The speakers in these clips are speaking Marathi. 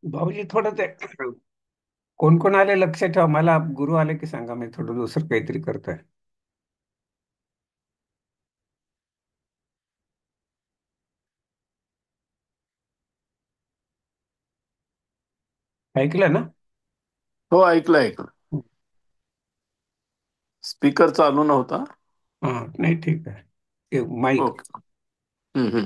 भाऊजी थोडं ते कोण कोण आले लक्ष ठेवा. मला गुरु आले की सांगा, मी थोडं दुसरं काहीतरी करतोय. ऐकलं ना? हो, ऐकलं ऐकलं. स्पीकर चालू नव्हता. हा, नाही ठीक आहे. ते माईक. ओके. हम्म.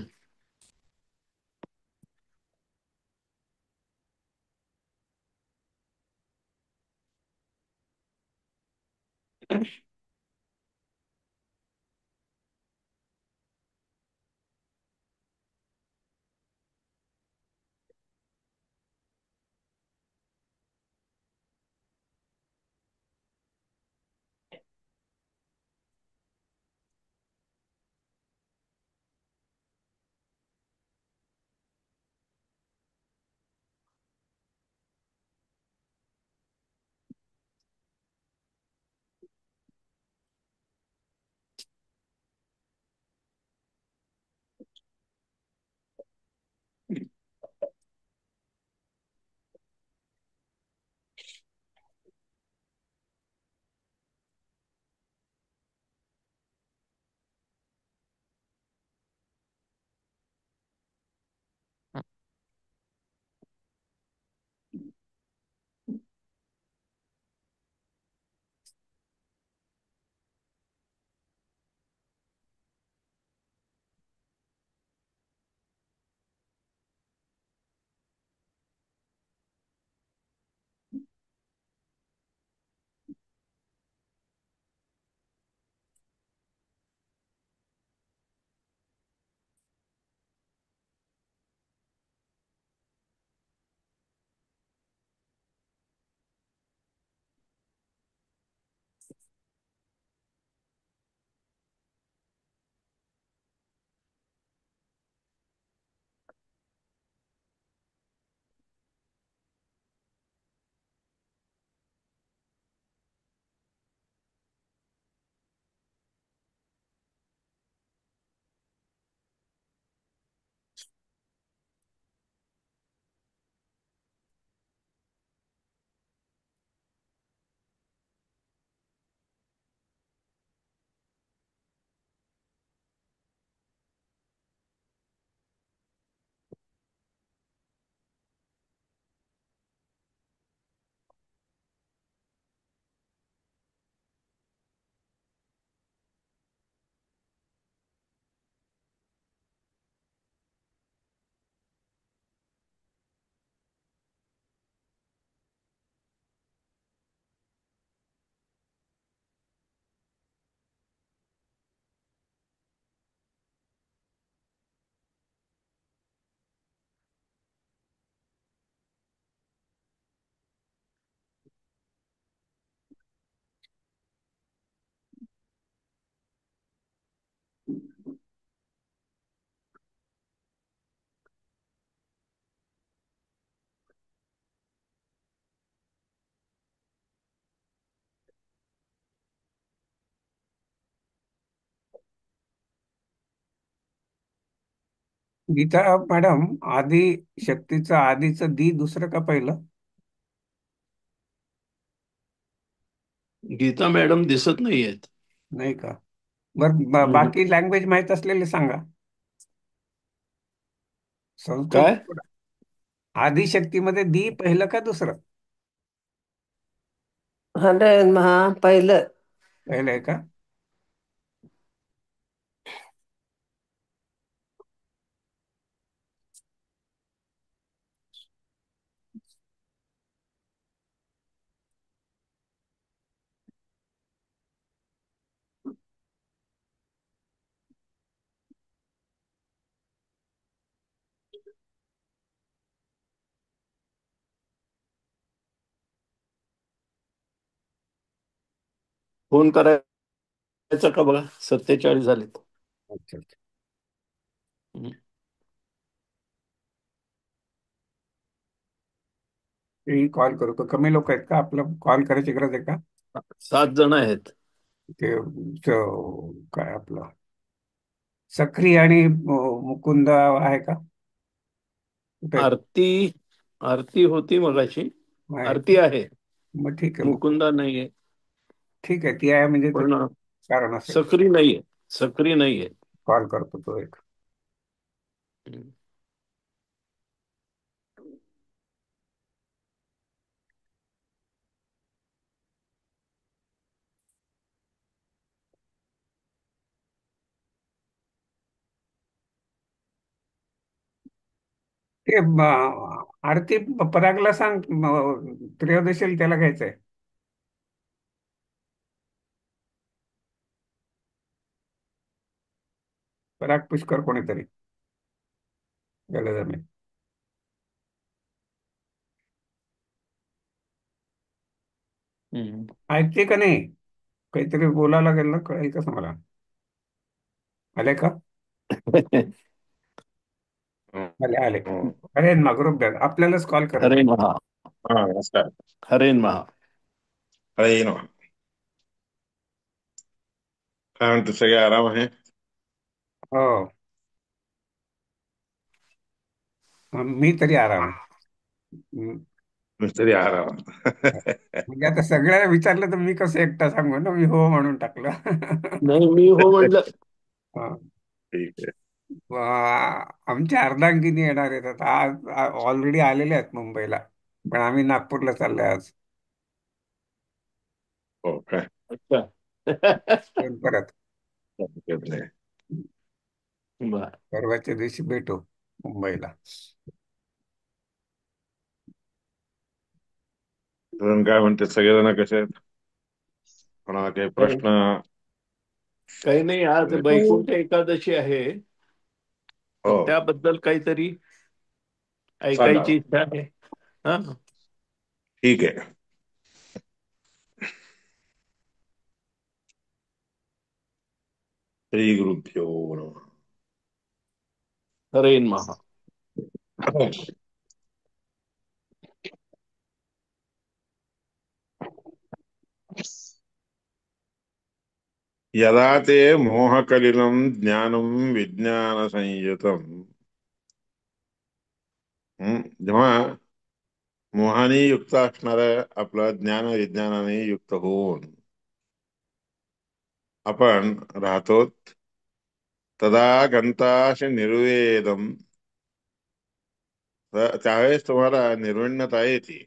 गीता मॅडम, आधी शक्तीचं आधीचं दी दुसरं का पहिलं? गीता मॅडम दिसत नाहीयेत. नाही का? बरं, हम्म. बाकी लँग्वेज माहीत असलेले सांगा. संस्कृत काय? आदिशक्तीमध्ये दी पहिलं का दुसरं? 100 महा पहिलं. पहिलं आहे का? फोन करायचा का बघा, 47 झालेत. अच्छा अच्छा. हम्म. मी कॉल करू का? कमी लोक आहेत का? आपलं कॉल करायची गरज आहे का? 7 जण आहेत. ते काय आपलं सक्री आणि मुकुंद आहे का? कुठे आहेत? आरती आरती होती मगाशी. आहे आरती का? आहे. मग ठीक आहे, मग मुकुंदा नाहीये. ठीक आहे, ती आहे म्हणजे तर पण कारण असेल. सक्री नाहीये. सक्री नाहीये. कॉल करतो तो एक. ते आरती परागला सांग, त्रयोदशीला त्याला घ्यायचंय. पराग पुष्कर कोणीतरी त्याला जमेल. हम्म. ऐकते का नाही? काहीतरी बोलायला लागेल ना, कळेल कसं मला. आले का? आले आले. हं. अरे ना, ग्रुप द्या, आपल्यालाच कॉल करत हरे आहे. महा. हा नमस्कार. हरे महा. हरे नमः. काय म्हणते, सगळे आराम आहे? हो. मी तरी आराम आहे. हम्म. नुसतरी आराम. म्हणजे आता सगळ्याला विचारलं तर मी कसं एकटा सांगू ना, मी हो म्हणून टाकलं. नाही, मी हो म्हणलं. हा. ठीक आहे. आमच्या अर्धांगिनी येणार आहेत आता, आज ऑलरेडी आलेले आहेत मुंबईला, पण आम्ही नागपूरला चाललोय आज. हो काय? अच्छा. येऊन परत हरकत नाही. बर. परवाच्या दिवशी भेटू मुंबईला. अजून काय म्हणते, सगळेजण कसे आहेत? कोणाला काही काही प्रश्न? काही नाही, आज वैकुंठ एकादशी आहे. तर हो, त्याबद्दल काहीतरी सांगा. ऐकायची इच्छा आहे. हा. ठीक आहे. श्री गुरुभ्यो हरे महा. नमः. यदा ते मोहकलिलं ज्ञानं विज्ञानसंयुतं, जेव्हा मोहाने युक्त असणारं आपलं ज्ञान विज्ञानाने युक्त होऊन आपण राहतो, तदा गंताश निर्वेदम, त्यावेळेस तुम्हाला निर्विण्णता येते.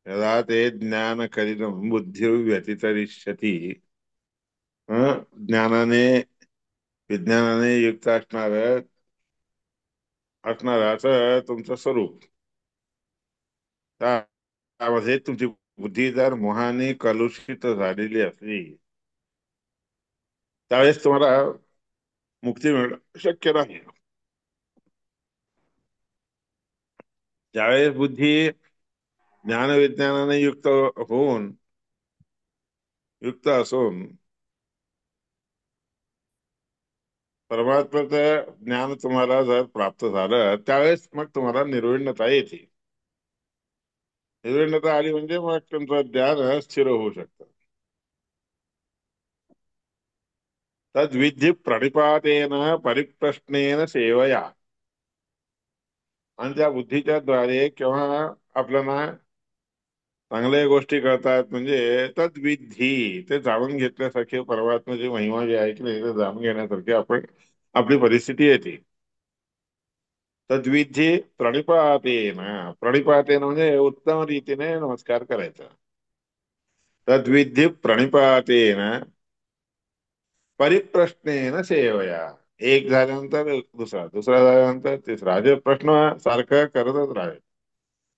यदा ते ज्ञान कलिलं बुद्धिर्व्यतितरिष्यति, ज्ञानाने विज्ञानाने युक्त असणारं तुमचं स्वरूप, त्यामध्ये तुमची बुद्धी जर मोहाने कलुषित झालेली असली, त्यावेळेस तुम्हाला मुक्ती मिळणं शक्य नाही. ज्यावेळेस बुद्धी ज्ञान विज्ञानाने युक्त असून परमात्म्याचं ज्ञान तुम्हाला जर प्राप्त झालं, त्यावेळेस मग तुम्हाला निर्विण्णता येते. निर्विण्णता आली म्हणजे मग तुमचं ज्ञान स्थिर होऊ शकतं. तद्विधी प्रणिपातेन परिप्रश्नेन सेवया, आणि त्या बुद्धीच्या द्वारे केव्हा आपल्याला चांगल्या गोष्टी करतात, म्हणजे तद्विधी, ते जाणून घेतल्यासारखे, परमात्म्याची महिमा जी आहे की नाही, ते जाणून घेण्यासारखी आपली परिस्थिती येते. तद्विधी प्रणिपातेन. प्रणिपातेन म्हणजे उत्तम रीतीने नमस्कार करायचा. तद्विधी प्रणिपातेन परिप्रश्नेन सेवया, एक झाल्यानंतर दुसरा, दुसरा झाल्यानंतर तिसरा, असे प्रश्न सारखं करतच राहावे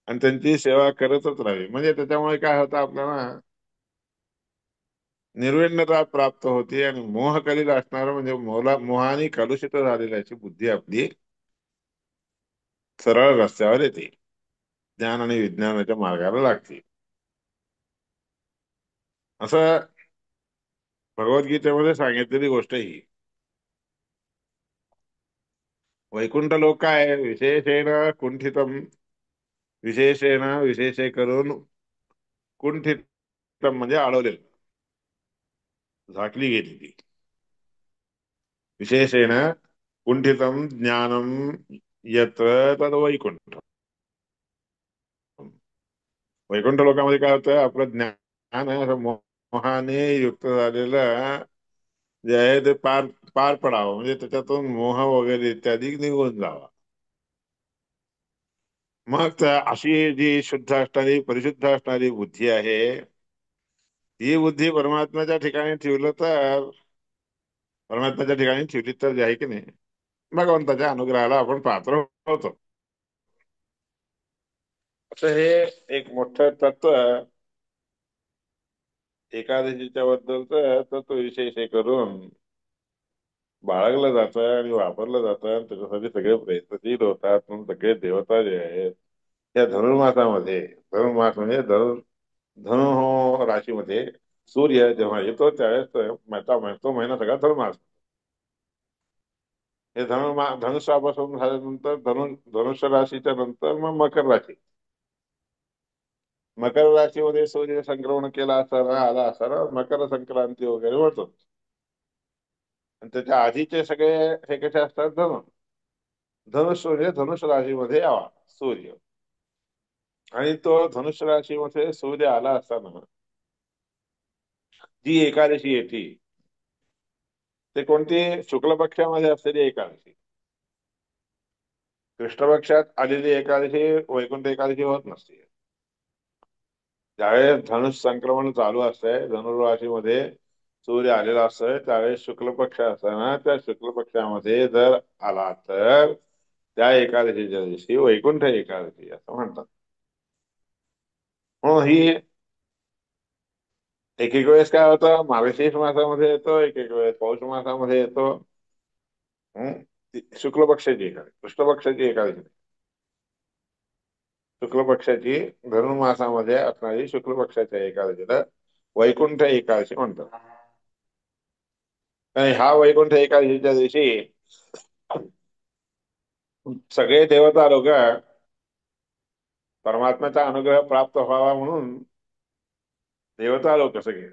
आणि त्यांची सेवा करतच राहावी. म्हणजे त्याच्यामुळे काय होतं, आपल्याला निर्विण्णता प्राप्त होते आणि मोहकलील असणार, म्हणजे मोहाने कलुषित झालेली अशी बुद्धी आपली सरळ रस्त्यावर येते, ज्ञान आणि विज्ञानाच्या मार्गाला लागते. असं भगवद्गीतेमध्ये सांगितलेली गोष्ट ही. वैकुंठ लोक काय, विशेषेण कुंठितम, विशेषेण विशेषे करून कुंठितम म्हणजे अडवलेलं, झाकली गेलेली. विशेषेण कुंठितम ज्ञानम यत्र तद वैकुंठ. वैकुंठ लोकांमध्ये काय होतं, आपलं ज्ञान आहे असं मोहाने युक्त झालेलं जे आहे ते पार पार पडावं, म्हणजे त्याच्यातून मोह वगैरे इत्यादी निघून जावा. मग अशी जी शुद्ध असणारी परिशुद्ध असणारी बुद्धी आहे, ती बुद्धी परमात्म्याच्या ठिकाणी ठेवलं तर, परमात्म्याच्या ठिकाणी ठेवली तर जे आहे की नाही, भगवंताच्या अनुग्रहाला आपण पात्र होतो. असं हे एक मोठं तत्व एकादशीच्या बद्दलच तत्व विशेष हे करून बाळगलं जातं आणि वापरलं जातं, आणि त्याच्यासाठी सगळे प्रयत्नशील होतात. म्हणून सगळे देवता जे आहेत त्या धनुर्मासामध्ये, धनुर्मास म्हणजे धनु राशीमध्ये सूर्य जेव्हा येतो त्यावेळेस तो महिना सगळा धनुर्मास. हे धनुष्यापासून झाल्यानंतर धनुष्य राशीच्या नंतर मग मकर राशी. मकर राशीमध्ये सूर्य संक्रमण केला असताना आला असताना मकर संक्रांती वगैरे होतो. आणि त्याच्या आधीचे सगळे हे कसे असतात, धनुष्य राशीमध्ये यावा सूर्य. आणि तो धनुष्य राशीमध्ये सूर्य आला असताना जी एकादशी येते ते कोणती, शुक्ल पक्षामध्ये असलेली एकादशी. कृष्ण पक्षात आलेली एकादशी वैकुंठ एकादशी होत नसते. ज्यावेळेस धनुष संक्रमण चालू असतंय, धनुर्राशीमध्ये सूर्य आलेला असतोय, त्यावेळेस शुक्ल पक्ष असताना त्या शुक्ल पक्षामध्ये जर आला तर त्या एकादशीच्या दिवशी वैकुंठ एकादशी असं म्हणतात. म्हणून ही एक एक वेळेस काय होतं, मार्गशीर्ष मासामध्ये येतो, एक एक वेळेस पौष मासामध्ये येतो. शुक्ल पक्षाची एकादशी, कृष्ण पक्षाची एकादशी नाही. शुक्ल पक्षाची धनुर्मासामध्ये असणारी शुक्ल पक्षाच्या एकादशीला वैकुंठ एकादशी म्हणतात. आणि हा वैकुंठ एकादशीच्या दिवशी सगळे देवता लोक परमात्म्याचा अनुग्रह प्राप्त व्हावा म्हणून, देवता लोक सगळे,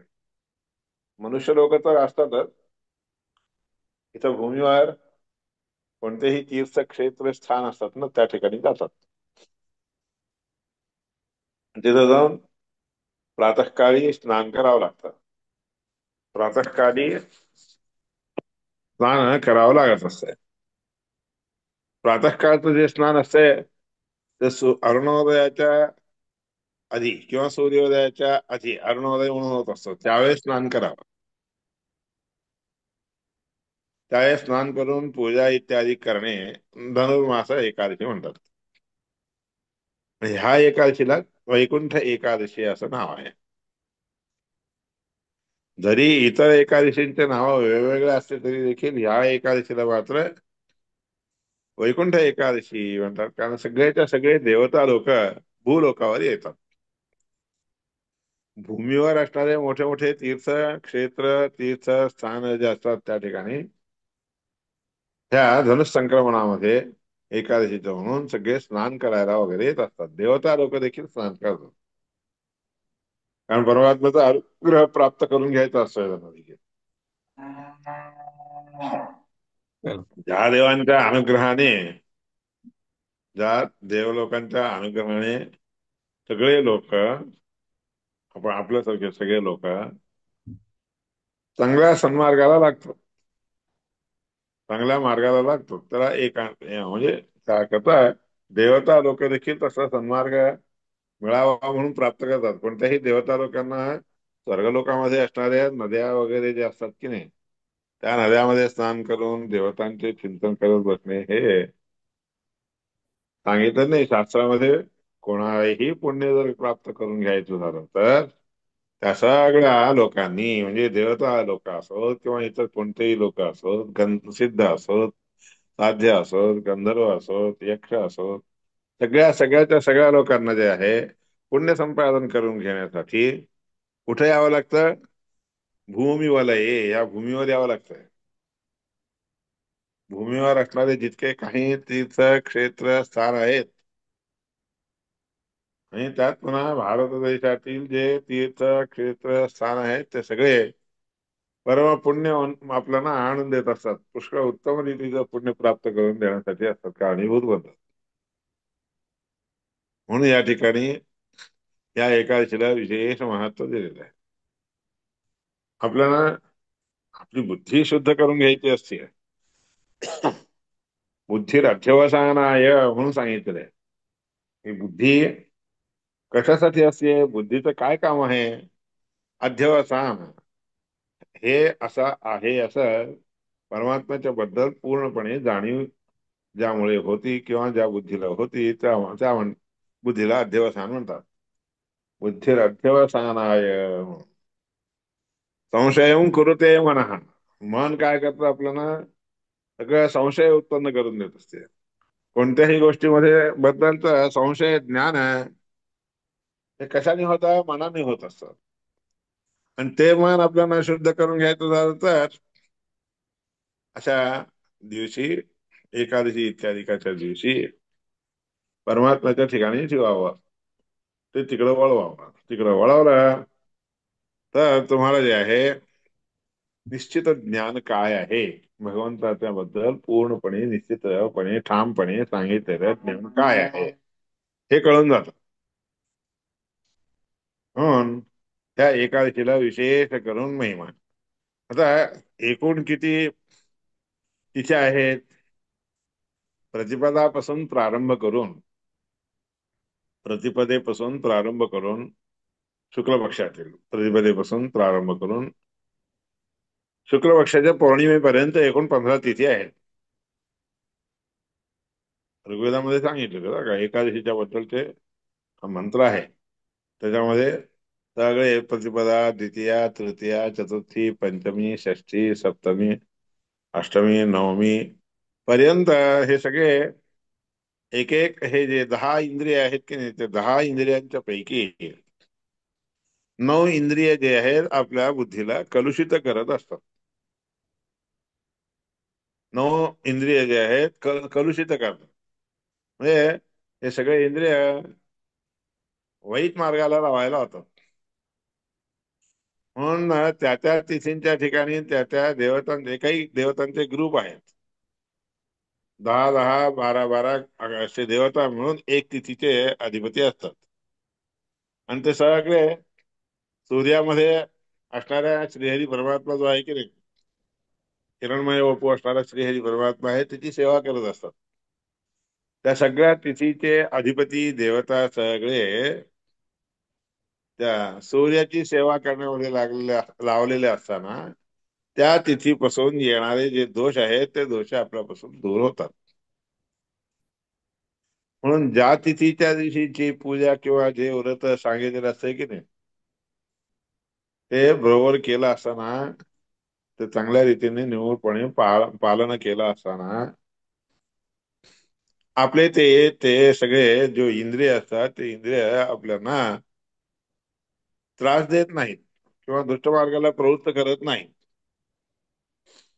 मनुष्य लोक तर असतातच, इथं भूमीवर कोणतेही तीर्थक्षेत्र स्थान असतात ना, त्या ठिकाणी जातात. तिथं जाऊन प्रातःकाळी स्नान करावं लागतं. प्रातःकाळी स्नान करावं लागत असतंय. प्रातःकाळचं जे स्नान असतंय ते अरुणोदयाच्या आधी किंवा सूर्योदयाच्या आधी, अरुणोदय म्हणून होत असतो त्यावेळेस स्नान करावं. त्यावेळेस स्नान करून पूजा इत्यादी करणे धनुर्मास एकादशी म्हणतात. ह्या एकादशीला वैकुंठ एकादशी असं नाव आहे. जरी इतर एकादशींचे नाव वेगवेगळे असले तरी देखील ह्या एकादशीला मात्र वैकुंठ एकादशी म्हणतात, कारण सगळेच्या सगळे देवता लोक भूलोकावर येतात. भूमीवर असणारे मोठे मोठे तीर्थ क्षेत्र, तीर्थ स्थान जे असतात त्या ठिकाणी त्या धनुष संक्रमणामध्ये एकादशीचं म्हणून सगळे स्नान करायला वगैरे येत असतात. देवता लोक देखील स्नान करतात, कारण परमात्म्याचा अनुग्रह प्राप्त करून घ्यायचा असतोय त्यांना देखील. ज्या देवांच्या अनुग्रहाने, ज्या देवलोकांच्या अनुग्रहाने सगळे लोक, आपण आपल्यासारखे सगळे लोक चांगल्या सन्मार्गाला लागतो, चांगल्या मार्गाला लागतो, त्याला म्हणजे काय करता, देवता लोक देखील तसा सन्मार्ग मिळावा म्हणून प्राप्त करतात. कोणत्याही देवता लोकांना स्वर्गलोकामध्ये असणाऱ्या नद्या वगैरे जे असतात की नाही, त्या नद्यामध्ये स्नान करून देवतांचे चिंतन करत बसणे हे सांगितलं नाही शास्त्रामध्ये. कोणालाही पुण्य जर प्राप्त करून घ्यायचं झालं तर त्या सगळ्या लोकांनी, म्हणजे देवता लोक असोत किंवा इतर कोणतेही लोक असोत, सिद्ध असोत, साध्य असोत, गंधर्व असोत, यक्ष असोत, सगळ्याच्या सगळ्या लोकांना जे आहे पुण्य संपादन करून घेण्यासाठी कुठे यावं लागतं, भूमीवलये, या भूमीवर यावं लागतं. भूमीवर असणारे जितके काही तीर्थ क्षेत्र स्थान आहेत, आणि त्यात पुन्हा भारत देशातील जे तीर्थ क्षेत्र स्थान आहेत ते सगळे परम पुण्य आपल्याला आणून देत असतात, पुष्कळ उत्तम रीतीचं पुण्य प्राप्त करून देण्यासाठी असतात, कारणीभूत बनतात. म्हणून या ठिकाणी या एकादशीला विशेष महत्व दिलेलं आहे. आपल्याला आपली बुद्धी शुद्ध करून घ्यायची असते. बुद्धी अध्यवसानाय म्हणून सांगितलेलं आहे. ही बुद्धी कशासाठी असते, बुद्धीचं काय काम आहे? अध्यवसान, हे असं आहे असं परमात्म्याच्या बद्दल पूर्णपणे जाणीव ज्यामुळे होती किंवा ज्या बुद्धीला होती त्या बुद्धीला अध्यवसान म्हणतात. बुद्धिर अध्यवसानाय संशय कुरुते मनः. मन काय करतं, आपल्याला सगळं संशय उत्पन्न करून देत असते. कोणत्याही गोष्टीमध्ये बद्दलचं संशय ज्ञान आहे हे कशाने होतं, मनाने होत असतं. आणि ते मन आपल्याला शुद्ध करून घ्यायचं झालं तर अशा दिवशी, एकादशी इत्यादिकाच्या दिवशी परमात्म्याच्या ठिकाणी ठेवावं, ते तिकडं वळवावं. तिकडं वळवलं तर तुम्हाला जे आहे निश्चित ज्ञान काय आहे भगवंताच्या बद्दल पूर्णपणे निश्चितपणे ठामपणे सांगितलेलं ज्ञान काय आहे हे कळून जातं. म्हणून त्या एकादशीला विशेष करून महिमा. आता एकूण किती तिथे आहेत? प्रतिपदेपासून प्रारंभ करून शुक्ल पक्षातील प्रतिपदेपासून प्रारंभ करून शुक्ल पक्षाच्या पौर्णिमेपर्यंत एकूण 15 तिथी आहेत. ऋग्वेदामध्ये सांगितलं का एकादशीच्या बद्दलचे मंत्र आहे, त्याच्यामध्ये सगळे प्रतिपदा, द्वितीया, तृतीया, चतुर्थी, पंचमी, षष्ठी, सप्तमी, अष्टमी, नवमी पर्यंत हे सगळे एक एक, हे जे 10 इंद्रिय आहेत की नाही, ते 10 इंद्रियांच्या पैकी 9 इंद्रिय जे आहेत आपल्या बुद्धीला कलुषित करत असतात. 9 इंद्रिय जे आहेत कलुषित करतात. म्हणजे हे सगळे इंद्रिय वाईट मार्गाला लावायला होतात. म्हणून त्या त्या तिथींच्या ठिकाणी त्या त्या देवतांचे काही देवतांचे ग्रुप आहेत, 10 10 12 12 असे देवता म्हणून एक तिथीचे अधिपती असतात. आणि ते सगळे सूर्यामध्ये असणाऱ्या श्रीहरी परमात्मा जो आहे की नाही, किरणमय वपू असणारा श्रीहरी परमात्मा आहे, त्याची सेवा करत असतात. त्या सगळ्या तिथीचे अधिपती देवता सगळे त्या सूर्याची सेवा करण्यामध्ये लावलेले असताना त्या तिथीपासून येणारे जे दोष आहेत ते दोष आपल्यापासून दूर होतात. म्हणून ज्या तिथीच्या दिवशीची पूजा किंवा जे व्रत सांगितलेलं असतंय की नाही, ते बरोबर केलं असताना, ते चांगल्या रीतीने निवडपणे पालन केलं असताना आपले ते ते सगळे जो इंद्रिय असतात ते इंद्रिय आपल्याला त्रास देत नाहीत किंवा दुष्ट मार्गाला प्रवृत्त करत नाहीत.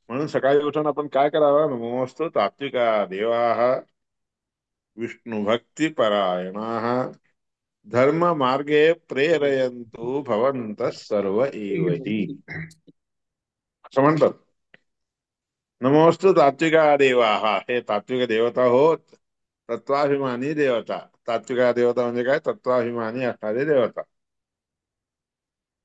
म्हणून सकाळी उठून आपण काय करावं? नमोस्तु तात्विका देवाः विष्णू भक्ती परायणाः धर्म मार्गे प्रेरयन्तु भवन्तः सर्व एव हि, असं म्हणतात. नमोस्तु तात्विका देवाः, हे तात्विक देवता होत, तत्वाभिमानी देवता. तात्विका देवता म्हणजे काय? तत्वाभिमानी असणारे देवता.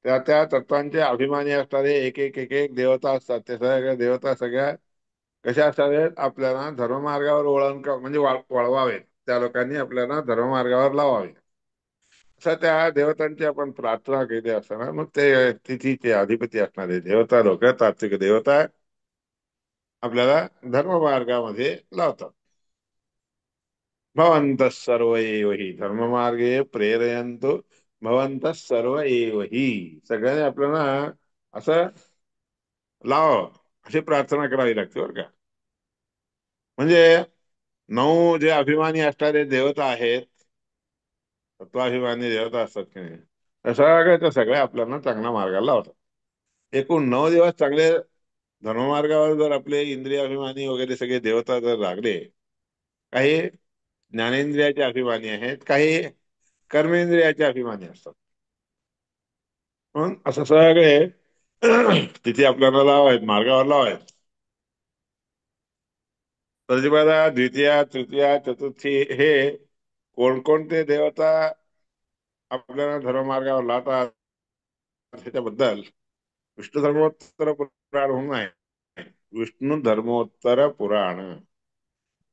त्या त्या तत्वांचे अभिमानी असणारे एक एक एक एक देवता असतात. ते सगळ्या देवता सगळ्या कशा असावेत? आपल्याला धर्ममार्गावर म्हणजे वळवावेत. त्या लोकांनी आपल्याला धर्ममार्गावर लावावे, असं त्या देवतांची आपण प्रार्थना केली असताना मग ते तिथीचे अधिपती असणारे देवता लोक, तात्विक देवता आपल्याला धर्ममार्गामध्ये लावतात. भवन्तः सर्व एव हि धर्ममार्गे प्रेरयन्तु भवन्तः सर्व एव हि, सगळ्यांनी आपल्याला असं लाव अशी प्रार्थना करावी लागते बरं का. म्हणजे 9 जे अभिमानी असणारे देवता आहेत, तत्वाभिमानी देवता असतात की नाही, त्या सगळ्या आपल्याला चांगल्या मार्गाला लावतात. एकूण 9 दिवस चांगले धर्ममार्गावर जर आपले इंद्रियाभिमानी वगैरे सगळे देवता जर लागले, काही ज्ञानेंद्रियाचे अभिमानी आहेत, काही कर्मेंद्रियाचे अभिमानी असतात. म्हणून असं सगळे तिथे आपल्याला लावायत, मार्गावर लावायत. प्रतिपदा द्वितीया तृतीया चतुर्थी हे कोणकोणते देवता आपल्याला धर्ममार्गावर लावतात त्याच्याबद्दल विष्णू धर्मोत्तर पुराण म्हणून आहे. विष्णू धर्मोत्तर पुराण,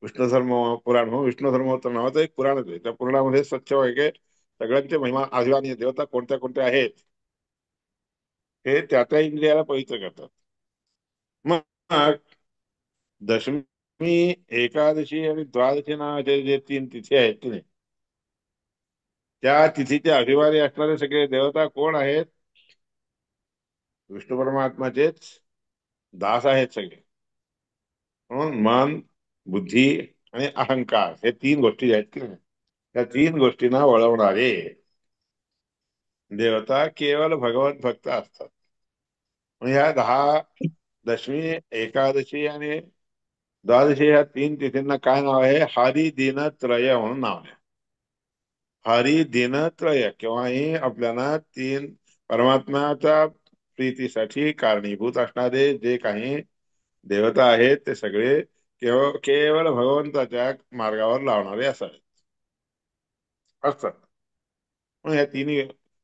विष्णू धर्म पुराण म्हणून विष्णू धर्मोत्तर नावाचं एक पुराणच आहे. त्या पुराणामध्ये स्वच्छ वैगे सगळ्यांचे महिमा आदिवानी देवता कोणत्या कोणत्या आहेत हे त्या त्या इंद्रियाला पवित्र करतात. मग दशमी, एकादशी आणि द्वादशी नावाचे जे तीन तिथी आहेत की नाही, त्या तिथीचे अभिमानी असणारे सगळे देवता कोण आहेत? विष्णू परमात्माचेच दास आहेत सगळे. म्हणून मन, बुद्धी आणि अहंकार हे तीन गोष्टी आहेत की नाही, त्या तीन गोष्टींना वळवणारे देवता केवळ भगवत भक्त असतात. मग ह्या 10 दशमी, एकादशी आणि द्वादशी ह्या तीन तिथींना काय नाव आहे? हरी दिन त्रय म्हणून नाव आहे. हरी दिन त्रय केव्हाही आपल्याला तीन परमात्म्याच्या प्रीतीसाठी कारणीभूत असणारे जे काही देवता आहेत ते सगळे केवळ केवळ भगवंताच्या मार्गावर लावणारे असतात. मग या तिन्ही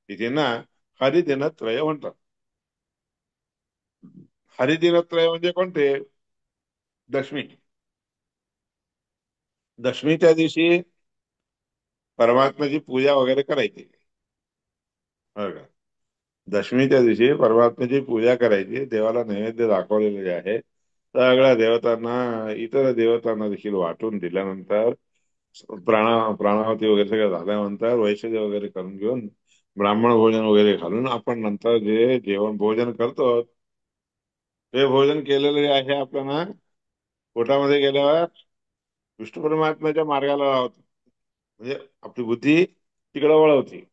तिथींना हरिदिनत्रय म्हणतात. हरिदिनत्रय म्हणजे कोणते? दशमी, दशमीच्या दिवशी परमात्म्याची पूजा वगैरे करायची, बरं का? दशमीच्या दिवशी परमात्म्याची पूजा करायची, देवाला नैवेद्य दाखवलेले जे आहे सगळ्या देवतांना, इतर देवतांना देखील वाटून दिल्यानंतर प्राणावती वगैरे सगळं झाल्यानंतर वैश्य वगैरे करून घेऊन ब्राह्मण भोजन वगैरे घालून आपण नंतर जे जेवण भोजन करतो ते भोजन केलेलं जे आहे आपल्याला पोटामध्ये गेल्यावर विष्णू परमात्म्याच्या मार्गाला लावतो, म्हणजे आपली बुद्धी तिकडे वळवते.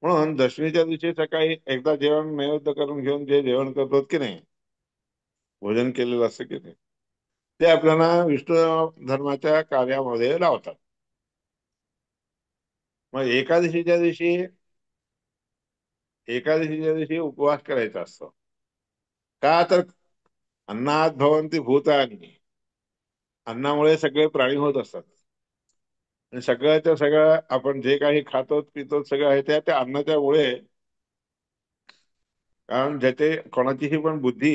म्हणून दशमीच्या दिवशी सकाळी एकदा जेवण नैवेद्य करून घेऊन जे जेवण करतो की नाही, भोजन केलेलं असतं की नाही, ते आपल्याला विष्णू धर्माच्या कार्यामध्ये लावतात. मग एकादशीच्या दिवशी उपवास करायचा असतो. का तर अन्नात भवन्ति भूतानि, अन्नामुळे सगळे प्राणी होत असतात. आणि सगळ्याच्या सगळं आपण जे काही खातो पितो सगळं आहे त्या अन्नाच्या मुळे, कारण ज्याचे कोणाचीही पण बुद्धी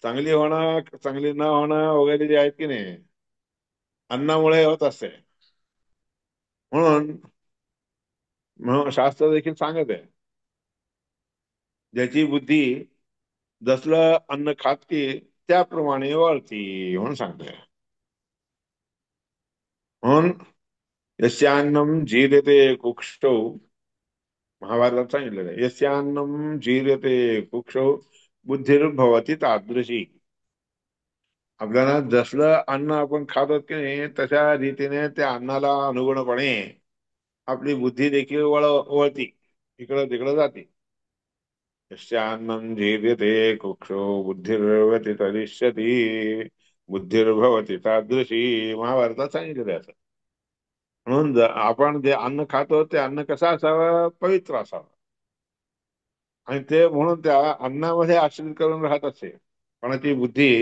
चांगली होणं चांगली न होणं वगैरे जे आहेत की नाही अन्नामुळे होत असते. म्हणून म्हणून शास्त्र देखील सांगत आहे ज्याची बुद्धी जसलं अन्न खाती त्याप्रमाणे वळती म्हणून सांगते. म्हणून यस्यान्नम जीर्यते कुक्षौ, महाभारतात सांगितलेलं आहे, यस्यान्नम जीर्यते कुक्षौ बुद्धिर्भवती तादृशी. आपल्याला जसलं अन्न आपण खातो की नाही तशा रीतीने त्या अन्नाला अनुगुणपणे आपली बुद्धी देखील वळती, इकडं तिकडं जाते. यस्यान्नं जीर्यते कुक्षो बुद्धिर्भवति तरिष्यति, बुद्धिर्भवति तादृशी, महाभारतात सांगितलेलं आहे असं. म्हणून आपण जे अन्न खातो ते अन्न कसं असावं? पवित्र असावं. आणि ते म्हणून त्या अन्नामध्ये आश्रित करून राहत असे कोणाची बुद्धी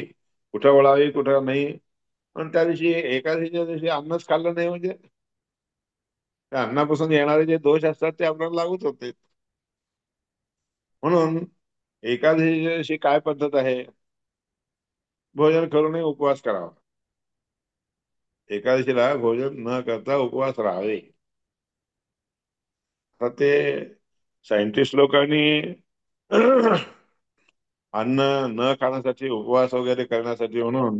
कुठं वळावी कुठं नाही. पण त्या दिवशी एकादशीच्या दिवशी अन्नच खाल्लं नाही म्हणजे त्या अन्नापासून येणारे जे दोष असतात ते आपल्याला लागूच होते. म्हणून एकादशीच्या दिवशी काय पद्धत आहे? भोजन करूनही उपवास करावा. एकादशीला भोजन न करता उपवास राहावे. आता ते सायंटिस्ट लोकांनी अन्न न खाण्यासाठी उपवास वगैरे करण्यासाठी म्हणून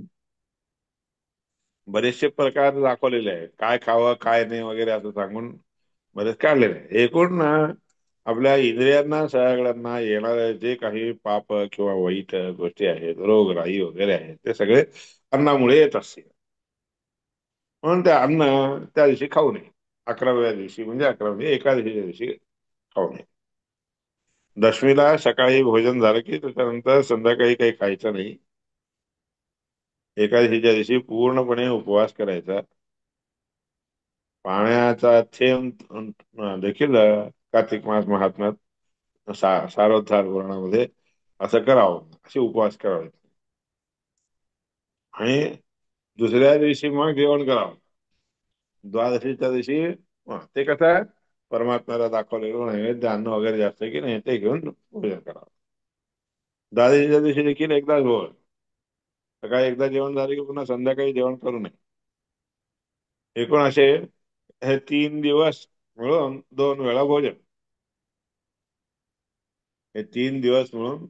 बरेचसे प्रकार दाखवलेले आहेत, काय खावं काय नाही वगैरे असं सांगून बरेच काढलेले आहे. एकूण ना आपल्या इंद्रियांना सगळ्यांना येणारे जे काही पाप किंवा वाईट गोष्टी आहेत, रोगराई वगैरे आहेत, ते सगळे अन्नामुळे येत असते. म्हणून ते अन्न त्या दिवशी खाऊ नये. 11व्या दिवशी म्हणजे 11 म्हणजे एकादशीच्या दिवशी खाऊ नये. दशमीला सकाळी भोजन झालं की त्याच्यानंतर संध्याकाळी काही खायचं नाही. एकादशीच्या दिवशी पूर्णपणे उपवास करायचा. पाण्याचा थेंब देखील कार्तिक मास महात्म्यात सारोद्धार पुराणामध्ये असं करावं, असे उपवास करावे. आणि दुसऱ्या दिवशी मग जेवण करावं. द्वादशीच्या दिवशी ते कसं आहे, परमात्म्याला दाखवलेलं नैवेद्य अन्न वगैरे जास्त की नाही ते घेऊन पूजन करावं. द्वादशीच्या दिवशी देखील एकदा जेवण, सकाळी एकदा जेवण झाले की पुन्हा संध्याकाळी जेवण करू नये. एकूण असे हे 3 दिवस मिळून 2 वेळा भोजन. हे 3 दिवस मिळून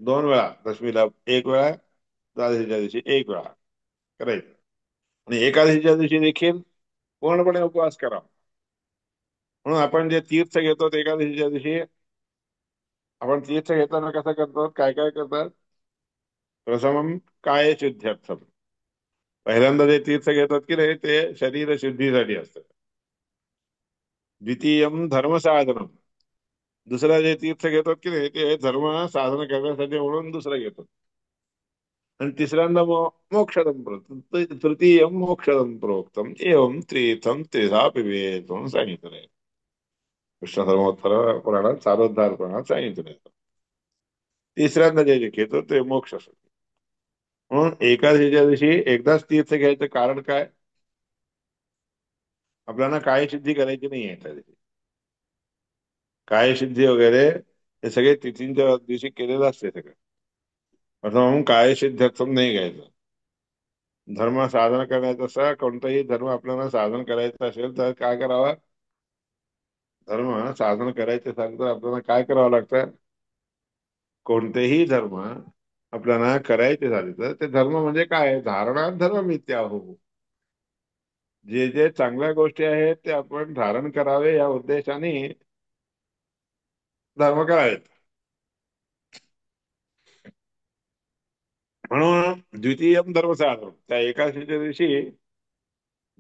2 वेळा, दशमीला 1 वेळा, द्वादशीच्या दिवशी 1 वेळा करायचं. आणि एकादशीच्या दिवशी देखील पूर्णपणे उपवास करा. म्हणून आपण जे तीर्थ घेतो ते एकादशीच्या दिवशी, आपण तीर्थ घेताना कसं करतो, काय काय करतात. प्रथमम काय शुद्ध्यर्थम, पहिल्यांदा जे तीर्थ घेतात की नाही ते शरीर शुद्धीसाठी असतं. द्वितीयम धर्म साधनम, दुसरा जे तीर्थ घेतात की नाही ते धर्म साधन करण्यासाठी म्हणून दुसरं घेतात. आणि तिसऱ्यांदा मोक्षदम प्रोक्तम, तृतीयम मोक्षदम प्रोक्तम, एवं तीर्थम त्रिधा पिबेत म्हणून सांगितलंय कृष्ण धर्मोत्तर पुराणात, सारोद्धार पुराणात सांगितलंय. तिसऱ्यांदा जे जे घेतो ते मोक्षासाठी. म्हणून एकादशीच्या दिवशी एकदाच तीर्थ घ्यायचं कारण काय, आपल्याला काय सिद्धी करायची नाही आहे त्या दिवशी. काय सिद्धी वगैरे हे सगळे तिथींच्या दिवशी केलेलं असते सगळं. असं म्हणून काय सिद्ध्यर्थम नाही घ्यायचं. धर्म साधन करण्याचं असं, कोणताही धर्म आपल्याला साधन करायचं असेल तर काय करावं, धर्म साधन करायचे सांगतो आपल्याला काय करावं लागतं. कोणतेही धर्म आपल्याला करायचे झाले तर ते धर्म म्हणजे काय, धारणा धर्म मिथ्या हो. जे जे चांगल्या गोष्टी आहेत ते आपण धारण करावे या उद्देशाने धर्म करावेत. म्हणून द्वितीय धर्म साधन, त्या एकादशीच्या दिवशी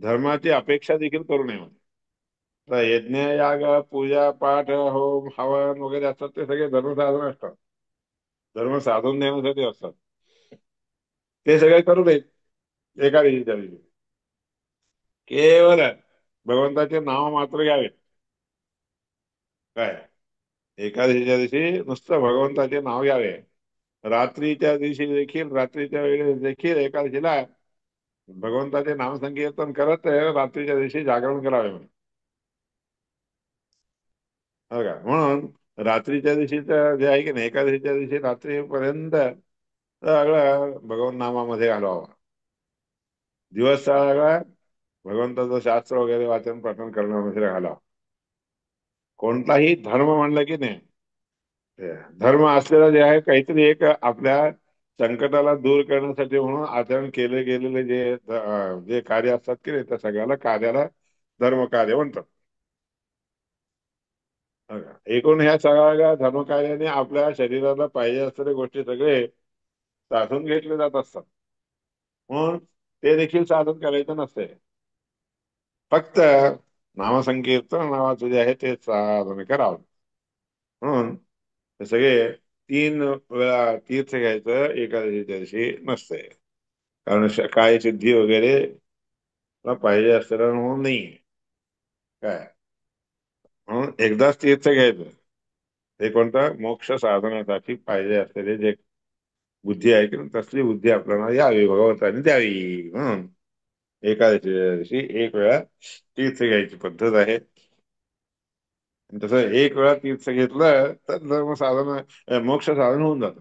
धर्माची अपेक्षा देखील करू नये. तर यज्ञ याग पूजा पाठ होम हवन वगैरे असतात ते सगळे धर्म साधन असतात, धर्म साधून देण्यासाठी असतात. ते सगळे करू नयेत एकादशीच्या दिवशी. केवळ भगवंताचे नाव मात्र घ्यावे. काय, एकादशीच्या दिवशी नुसतं भगवंताचे नाव घ्यावे. रात्रीच्या दिवशी देखील, रात्रीच्या वेळेस देखील एकादशीला भगवंताचे नाम संकीर्तन करत रात्रीच्या दिवशी जागरण करावे म्हणे. हो का, म्हणून रात्रीच्या दिवशीच जे आहे की नाही, एकादशीच्या दिवशी रात्रीपर्यंत सगळं भगवान नामामध्ये घालवावा. दिवस सगळा भगवंताचं शास्त्र वगैरे वाचन पठण करण्यामध्ये घालावा. कोणताही धर्म म्हणलं की नाही, धर्म असलेला जे आहे काहीतरी एक आपल्या संकटाला दूर करण्यासाठी म्हणून आचरण केले गेलेले जे जे कार्य असतात की नाही त्या सगळ्याला कार्याला धर्म कार्य म्हणतात. हो का? एकूण ह्या सगळ्या धर्मकार्याने आपल्या शरीराला पाहिजे असलेल्या गोष्टी सगळे साधून घेतले जात असतात. म्हणून ते देखील साधन करायचं नसते, फक्त नामसंकीर्तन नावाचं जे आहे ते साधन करावं. म्हणून हे सगळे 3 वेळा तीर्थ घ्यायचं एकादशीच्या दिवशी नसतंय, कारण काय सिद्धी वगैरे पाहिजे असलेलं म्हणून नाही काय. म्हणून एकदाच तीर्थ घ्यायचं, ते कोणतं, मोक्ष साधनासाठी पाहिजे असलेले जे बुद्धी आहे की तसली बुद्धी आपल्याला यावी, भगवंताने द्यावी. म्हणून एकादशीच्या दिवशी 1 वेळा तीर्थ घ्यायची पद्धत आहे. तसं 1 वेळा तीर्थ घेतलं तर धर्म साधन मोक्ष साधन होऊन जातं.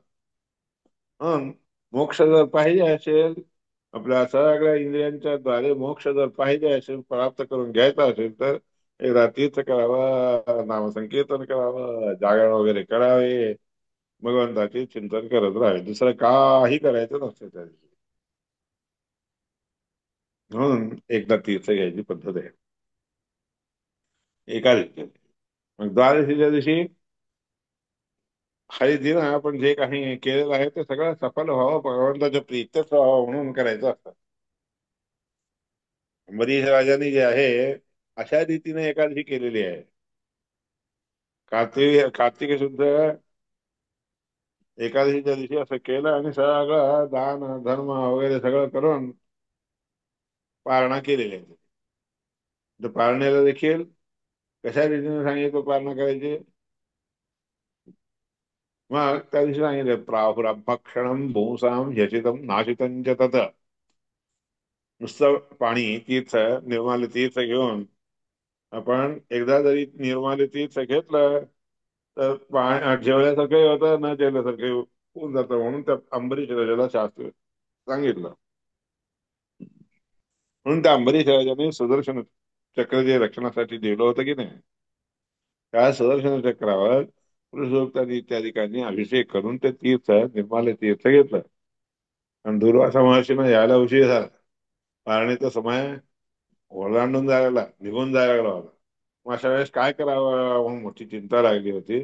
म्हणून मोक्ष जर पाहिजे असेल, आपल्या सगळ्या इंद्रियांच्या द्वारे मोक्ष जर पाहिजे असेल, प्राप्त करून घ्यायचा असेल तर एकदा तीर्थ करावं, नामसंकीर्तन करावं, जागरण वगैरे करावे, भगवंताचे चिंतन करत राहावे, दुसरं काही करायचं नसतं त्या दिवशी. म्हणून एकदा तीर्थ घ्यायची पद्धत आहे एकादशीच्या दिवशी. मग द्वादशीच्या दिवशी खाली दिन आपण जे काही केलेलं आहे ते सगळं सफल व्हावं, भगवंताच्या प्रीत्यच व्हावं म्हणून करायचं असतं. अंबरीश राजाने जे आहे अशा रीतीने एकादशी केलेली आहे. कार्तिक शुद्ध एकादशीच्या दिवशी असं केलं आणि सगळं दान धर्म वगैरे सगळं करून पारणा केलेली आहे. तर पारण्याला देखील कशा रीतीने सांगितलं पारणा करायची, मग त्या दिवशी सांगितलं प्राहुरभक्षणम भूसाम ह्यसितम नाशितम च तत. नुसतं पाणी तीर्थ, निर्माल्य तीर्थ घेऊन आपण एकदा जरी निर्माल्य तीर्थ घेतलं तर जेवल्यासारखंही होतं, न जेवल्यासारखं होऊन जातं. म्हणून त्या अंबरीश राजाला शास्त्र सांगितलं. म्हणून त्या अंबरीश राजाने सुदर्शन चक्र जे रक्षणासाठी दिलं होतं की नाही, त्या सुदर्शन चक्रावर पुरुषोत्तादी इत्यादिकांनी अभिषेक करून ते तीर्थ, निर्माल्य तीर्थ घेतलं. आणि दुर्वासा महर्षीनं यायला उशीर झाला. पारणीचा समय ओलांडून जायला, निघून जायला लागला होता. मग अशा वेळेस काय करावं म्हणून मोठी चिंता लागली होती.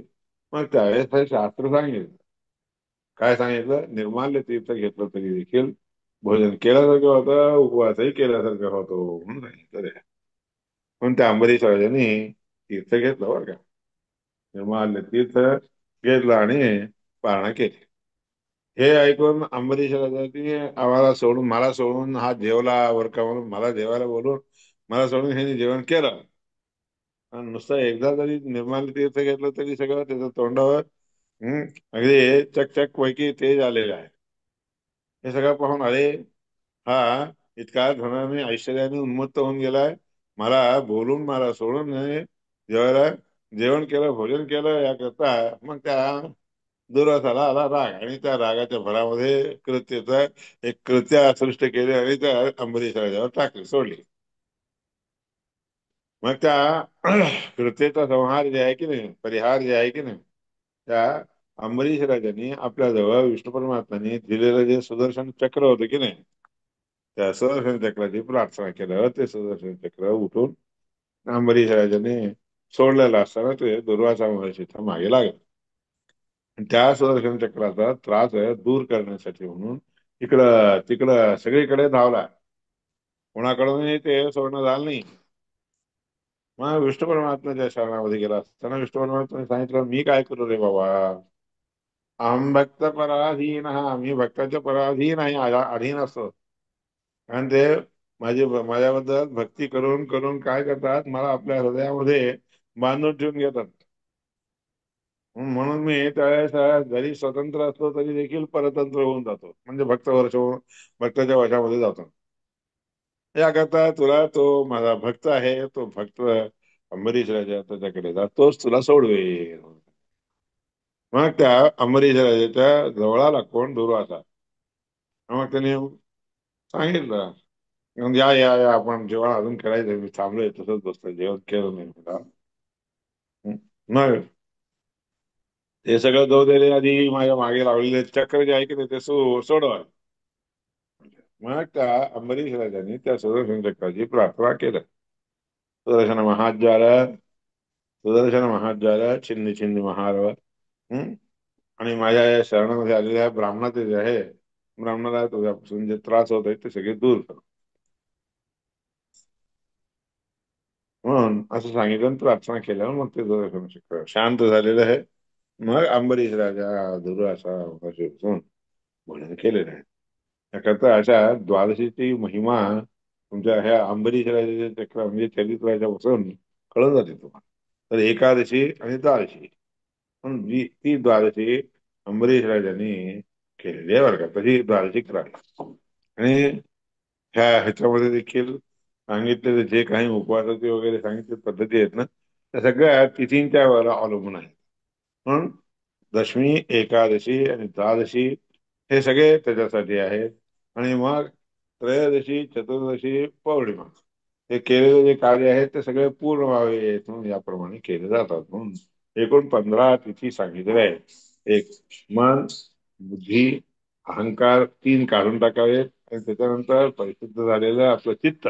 मग त्यावेळेस हे शास्त्र सांगितलं. काय सांगितलं? निर्माल्य तीर्थ घेतलं तरी देखील भोजन केल्यासारखं होतं, उपवासही केल्यासारखं होतो म्हणून सांगितलं रे. म्हणून त्या अंबरीश राजांनी तीर्थ घेतलं बरं का. निर्माल्य तीर्थ घेतलं आणि पारणा केली. हे ऐकून अंबरीश राजांनी आम्हाला सोडून, मला सोडून हा जेवला वर का म्हणून मला जेवायला बोलून मला सोडून ह्याने जेवण केलं. आणि नुसतं एकदा जरी निर्माल्य तीर्थ घेतलं तरी सगळं त्याच्या तोंडावर हम्म अगदी चकचक पैकी तेज आलेलं आहे. हे सगळं पाहून अरे, हा इतका धनाने ऐश्वर्याने उन्मत्त होऊन गेलाय, मला बोलून मला सोडून जेवायला जेवण केलं, भोजन केलं याकरता. मग त्या दुर्वासाला आला राग आणि त्या रागाच्या भरामध्ये कृत्याचा एक कृत्य सृष्ट केले आणि त्या अंबरीश राजावर टाकली, सोडली. मग त्या कृत्येचा संहार जे आहे की नाही, परिहार जे आहे की नाही, त्या अंबरीश राजांनी आपल्याजवळ विष्णू परमात्म्यांनी दिलेलं जे सुदर्शन चक्र होतं की नाही, त्या सुदर्शन चक्राची प्रार्थना केलं. ते सुदर्शन चक्र उठून अंबरीश राजाने सोडलेलं असताना ते दुर्वासा महर्षीच्या मागे लागलं. आणि त्या सुदर्शन चक्राचा त्रास दूर करण्यासाठी म्हणून इकडं तिकडं सगळीकडे धावला. कोणाकडूनही ते सोडणं झालं नाही. मग विष्णू परमात्म्याच्या शरणामध्ये गेला असताना विष्णू परमात्म्याने सांगितलं, मी काय करू रे बाबा, अहम भक्त पराधीन, हा मी भक्ताच्या पराधीन आहे, अधीन असतो. कारण ते माझ्याबद्दल भक्ती करून करून काय करतात, मला आपल्या हृदयामध्ये बांधून ठेवून घेतात. म्हणून मी त्यावेळेस जरी स्वतंत्र असलो तरी देखील परतंत्र होऊन जातो, म्हणजे भक्ताच्या वशामध्ये जातो. याकरता तुला तो माझा भक्त आहे, तो भक्त अंबरीश राजा त्याच्याकडे जा, तोच तुला सोडवेल. मग त्या अंबरीश राजाच्या जवळाला कोण? दुर्वासा. मग त्याने सांगितलं, या आपण जेवण अजून करायचं, मी थांबलोय तसंच बसतोय, जेवण केलं नाही मला. मग हे सगळं जाऊ दिले, आधी माझ्या मागे लावलेले चक्र जे आहे की नाही ते सोडवा. मग त्या अंबरीश राजाने त्या सुदर्शन चक्राची प्रार्थना केलं. सुदर्शन महाज्वाल, सुदर्शन महाज्वाल छिन्नी छिन्नी महारव. हम्म आणि माझ्या या शरणामध्ये आलेल्या ब्राह्मणाचे जे आहे, ब्राह्मणाला तुझ्यापासून जे त्रास होत आहे ते सगळे दूर कर म्हणून असं सांगितलं आणि प्रार्थना केल्यावर मग ते सुदर्शन चक्र शांत झालेलं आहे. मग अंबरीश राजा दुर्वासा बसून भोजन केलेलं आहे. त्याकरता अशा द्वादशीची महिमा तुमच्या ह्या अंबरीश राजाच्या चक्र म्हणजे चरित्राच्या पासून कळून जाते तुम्हाला. तर एकादशी आणि द्वादशी म्हणून ती द्वादशी अंबरीश राजाने केलेली आहे बरं का, तशी द्वादशी करावी. आणि ह्याच्यामध्ये देखील सांगितलेले जे काही उपवासाचे वगैरे सांगितले पद्धती आहेत ना, त्या सगळ्या तिथींच्या वर अवलंबून आहेत. म्हणून दशमी, एकादशी आणि द्वादशी हे सगळे त्याच्यासाठी आहेत. आणि मग त्रयोदशी, चतुर्दशी, पौर्णिमा हे केलेले जे कार्य आहेत ते सगळे पूर्ण व्हावे म्हणून याप्रमाणे केले जातात. म्हणून एकूण 15 तिथी सांगितलेल्या आहेत. एक मन, बुद्धी, अहंकार 3 काढून टाकावेत आणि त्याच्यानंतर परिशुद्ध झालेलं आपलं चित्त,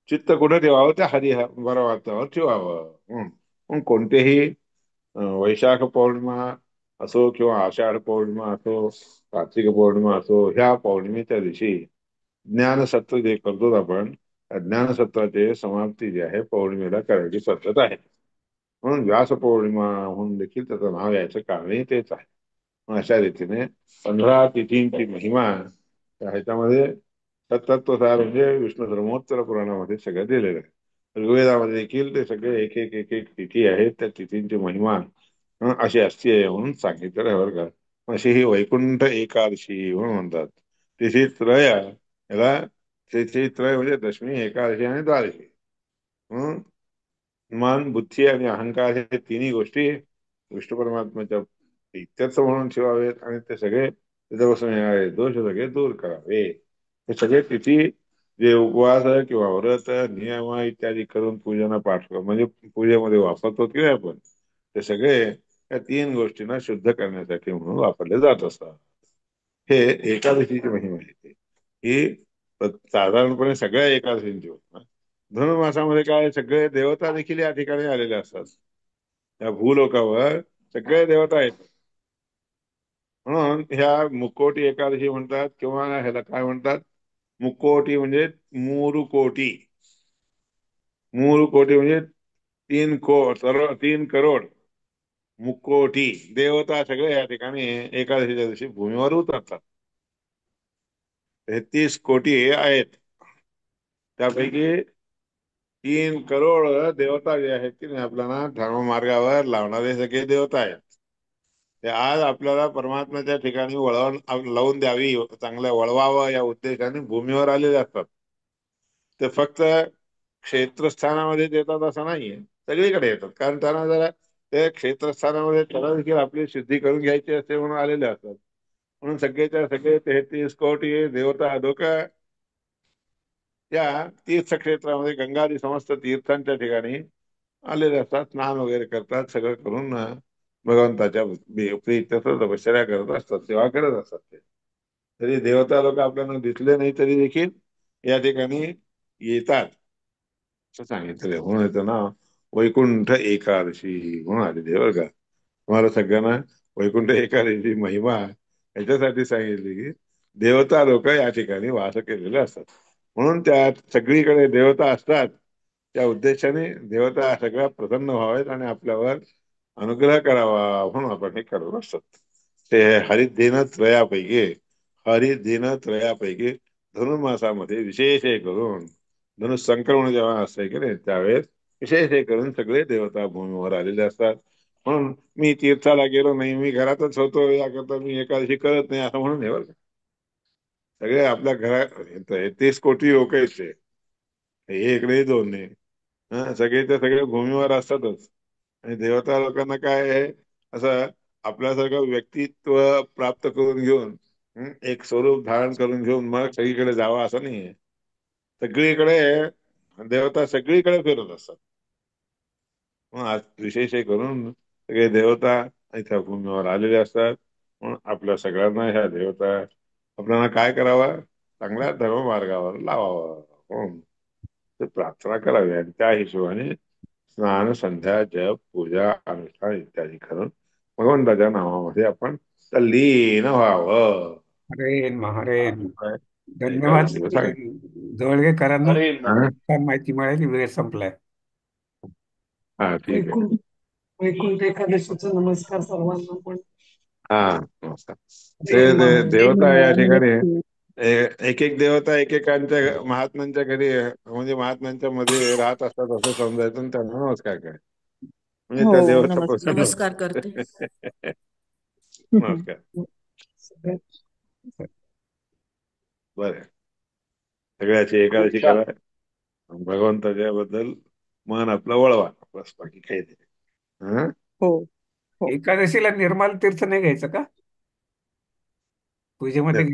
चित्त कुठे ठेवावं? त्या हरिहर ठेवावं. मग कोणतेही वैशाख पौर्णिमा असो किंवा आषाढ पौर्णिमा असो, कार्तिक पौर्णिमा असो, ह्या पौर्णिमेच्या दिवशी ज्ञानसत्र जे करतो आपण, त्या ज्ञानसत्राची समाप्ती जी आहे पौर्णिमेला करायची पद्धत आहे. म्हणून व्यास पौर्णिमा म्हणून देखील त्याचं नाव यायचं कारणही तेच आहे. मग अशा रीतीने 15 तिथींची महिमा त्या ह्याच्यामध्ये तत्वसार म्हणजे विष्णू धर्मोत्तर पुराणामध्ये सगळं दिलेलं आहे. ऋग्वेदामध्ये देखील ते सगळे एक एक एक एक तिथी आहेत, त्या तिथींची महिमा अशी असते म्हणून सांगितलेलं आहे बरं का. अशी ही वैकुंठ एकादशी म्हणून म्हणतात. तिथे त्रय याला, तिथे त्रय म्हणजे दशमी, एकादशी आणि द्वादशी. हं? मन, बुद्धी आणि अहंकार हे तिन्ही गोष्टी विष्णू परमात्म्याच्या इत्यर्थ म्हणून ठेवावेत आणि ते सगळे त्याच्यापासून येणारे दोष सगळे दूर करावे. हे सगळे तिथी जे उपवास किंवा व्रत नियम इत्यादी करून पूजना पाठ म्हणजे पूजेमध्ये वापरतो की नाही आपण, ते सगळे या तीन गोष्टींना शुद्ध करण्यासाठी म्हणून वापरले जात असतात. हे एकादशीची महिमा आहे. ही साधारणपणे सगळ्या एकादशींची होत. धनुर्मासामध्ये काय सगळे देवता देखील या ठिकाणी आलेले असतात. या भूलोकावर सगळे देवता आहेत. म्हणून ह्या मुक्कोटी एकादशी म्हणतात किंवा ह्याला काय म्हणतात, मुक्कोटी म्हणजे मूरुकोटी. मूरुकोटी म्हणजे 3 करोड मुक्कोटी देवता सगळे या ठिकाणी एकादशीच्या दिवशी भूमीवर उतरतात. हे 30 कोटी आहेत. त्यापैकी 3 करोड देवता जे आहेत की नाही आपल्याला धर्ममार्गावर लावणारे सगळे देवता आहेत. ते आज आपल्याला परमात्म्याच्या ठिकाणी लावून द्यावी, चांगलं वळवावं या उद्देशाने भूमीवर आलेले असतात. ते फक्त क्षेत्रस्थानामध्ये येतात असं नाहीये, सगळीकडे येतात. कारण त्यांना जरा ते क्षेत्रस्थानामध्ये त्याला देखील आपली सिद्धी करून घ्यायची असते म्हणून आलेले असतात. म्हणून सगळेच्या सगळे 33 कोटी देवता लोक त्या तीर्थक्षेत्रामध्ये गंगादी समस्त तीर्थांच्या ठिकाणी आलेले असतात. स्नान वगैरे करतात, सगळं करून भगवंताच्या प्रीत्यर्थ तपश्चर्या करत असतात, सेवा करत असतात. ते तरी देवता लोक आपल्याला दिसले नाही तरी देखील या ठिकाणी येतात असं सांगितलं. म्हणून येतं ना वैकुंठ एकादशी म्हणून आलेली आहे बरं का. तुम्हाला सगळ्यांना वैकुंठ एकादशी महिमा याच्यासाठी सांगितली की देवता लोक या ठिकाणी वास केलेले असतात. म्हणून त्या सगळीकडे देवता असतात. त्या उद्देशाने देवता सगळ्या प्रसन्न व्हावेत आणि आपल्यावर अनुग्रह करावा म्हणून आपण हे करत असतात. ते हरिदिन त्रयापैकी धनुर्मासामध्ये विशेष हे करून धनुसंक्रमण जेव्हा असते की नाही त्यावेळेस विशेष हे करून सगळे देवता भूमीवर आलेले असतात. म्हणून मी तीर्थाला गेलो नाही, मी घरातच होतो याकरता मी एकादशी करत नाही असं म्हणून हे बरं का. सगळे आपल्या घरात 30 कोटी लोक आहेत ते, एक नाही दोन नाही. सगळे ते सगळे भूमीवर असतातच. आणि देवता लोकांना काय आहे, असं आपल्यासारखं व्यक्तित्व प्राप्त करून घेऊन एक स्वरूप धारण करून घेऊन मग सगळीकडे जावं असं नाहीये. सगळीकडे देवता सगळीकडे फिरत असतात. मग आज विशेष हे करून सगळे देवता इथं भूमीवर आलेले असतात. म्हणून आपल्या सगळ्यांना ह्या देवता आपल्याला काय करावं, चांगल्या धर्ममार्गावर लावावं म्हणून ते प्रार्थना करावी. आणि त्या हिशोबाने स्नान, संध्या, जप, पूजा, अनुष्ठान इत्यादी करून भगवंताच्या नावामध्ये आपण तल्लीन व्हावं. हरेन हरेन. काय धन्यवाद एकादशीला सांगितलं. जोळगेकरांना. अरे हा छान माहिती मिळाली. वेळ संपलाय. हा, ठीक आहे. वैकुंठ वैकुंठ एकादशीचा नमस्कार सर्वांना पण. हा, नमस्कार. हरे देवता या ठिकाणी महादेव. एक एक देवता एकेकांच्या महात्म्यांच्या घरी म्हणजे महात्म्यांच्या मध्ये राहत असतात असं समजायचं आणि त्यांना नमस्कार काय म्हणजे त्या हो, देवता नमस्कार करते. नमस्कार. बरं, सगळ्याची खूप एकादशी छान. करा. भगवंताच्या बद्दल मन आपलं वळवा, बस बाकी काही नाही. हा हो, हो. एकादशीला निर्माल तीर्थ नाही घ्यायचं का पूजेमध्ये?